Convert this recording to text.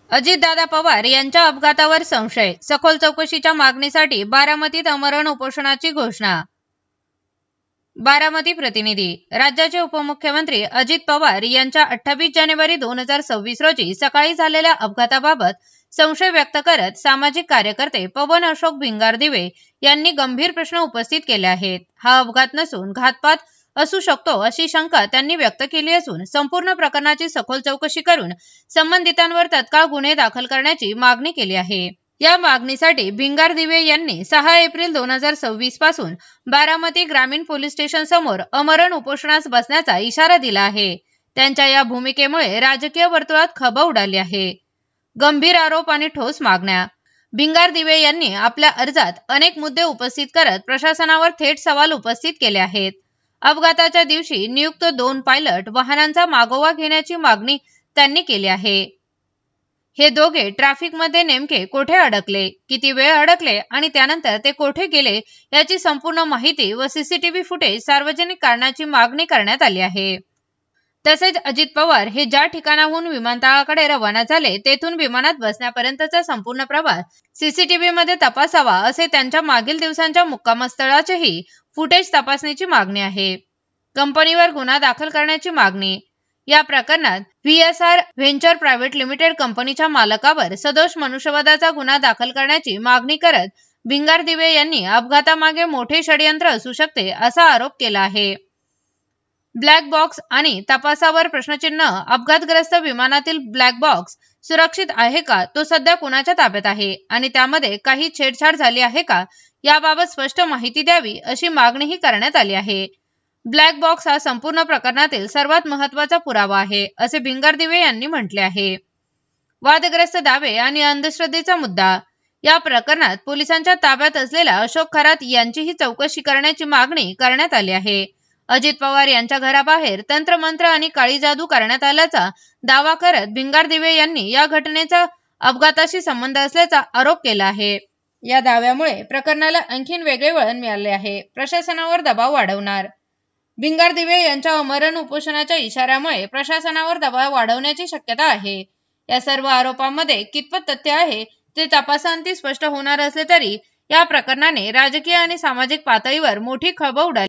अजितदादा पवार यांच्या अपघातावर संशय, सखोल चौकशीच्या मागणीसाठी बारामतीत आमरण उपोषणाची घोषणा. बारामती प्रतिनिधी. राज्याचे उपमुख्यमंत्री अजित पवार यांच्या 28 जानेवारी 2026 रोजी सकाळी झालेल्या अपघाताबाबत संशय व्यक्त करत सामाजिक कार्यकर्ते पवन अशोक भिंगारदिवे यांनी गंभीर प्रश्न उपस्थित केले आहेत. हा अपघात नसून घातपात असू शकतो अशी शंका त्यांनी व्यक्त केली असून संपूर्ण प्रकरणाची सखोल चौकशी करून संबंधितांवर तत्काळ गुन्हे दाखल करण्याची मागणी केली आहे. या मागणीसाठी भिंगारदिवे यांनी 6 एप्रिल 2026 पासून बारामती ग्रामीण पोलीस स्टेशन समोर आमरण उपोषणास बसण्याचा इशारा दिला आहे. त्यांच्या या भूमिकेमुळे राजकीय वर्तुळात खळबळ उडाली आहे. गंभीर आरोप आणि ठोस मागण्या. भिंगारदिवे यांनी आपल्या अर्जात अनेक मुद्दे उपस्थित करत प्रशासनावर थेट सवाल उपस्थित केले आहेत. अपघाताच्या दिवशी नियुक्त 2 पायलट वाहनांचा मागोवा घेण्याची मागणी त्यांनी केली आहे. हे दोघे ट्रॅफिकमध्ये नेमके कोठे अडकले, किती वेळ अडकले आणि त्यानंतर ते कोठे गेले याची संपूर्ण माहिती व सीसीटीव्ही फुटेज सार्वजनिक करण्याची मागणी करण्यात आली आहे. तसेच अजित पवार हे ज्या ठिकाणाहून विमानतळाकडे रवाना झाले तेथून विमानात बसण्यापर्यंतचा संपूर्ण प्रवास सीसीटीव्हीमध्ये तपासावा असे त्यांच्या मागील दिवसांच्या मुक्कामस्थळाचेही फुटेज तपासण्याची मागणी आहे. कंपनीवर गुन्हा दाखल करण्याची मागणी. या प्रकरणात व्हीएसआर व्हेंचर प्रायव्हेट लिमिटेड कंपनीच्या मालकावर सदोष मनुष्यवधाचा गुन्हा दाखल करण्याची मागणी करत भिंगारदिवे यांनी अपघातामागे मोठे षडयंत्र असू शकते असा आरोप केला आहे. ब्लॅक बॉक्स आणि तपासावर प्रश्नचिन्ह. अपघातग्रस्त विमानातील ब्लॅक बॉक्स सुरक्षित आहे का, तो सध्या कुणाच्या ताब्यात आहे आणि त्यामध्ये काही छेडछाड झाली आहे का याबाबत स्पष्ट माहिती द्यावी अशी मागणीही करण्यात आली आहे. ब्लॅक बॉक्स हा संपूर्ण प्रकरणातील सर्वात महत्त्वाचा पुरावा आहे असे भिंगारदिवे यांनी म्हटले आहे. वादग्रस्त दावे आणि अंधश्रद्धेचा मुद्दा. या प्रकरणात पोलिसांच्या ताब्यात असलेल्या अशोक खरात यांचीही चौकशी करण्याची मागणी करण्यात आली आहे. अजित पवार यांच्या घराबाहेर तंत्रमंत्र आणि काळी जादू करण्यात आल्याचा दावा करत भिंगारदिवे यांनी या घटनेचा अपघाताशी संबंध असल्याचा आरोप केला आहे. या दाव्यामुळे प्रकरणाला आणखीन वेगळे वळण मिळाले आहे. प्रशासनावर दबाव वाढवणार. भिंगारदिवे यांच्या आमरण उपोषणाच्या इशाऱ्यामुळे प्रशासनावर दबाव वाढवण्याची शक्यता आहे. या सर्व आरोपांमध्ये कितपत तथ्य आहे ते तपासाअंती स्पष्ट होणार असले तरी या प्रकरणाने राजकीय आणि सामाजिक पातळीवर मोठी खळबळ उडाली.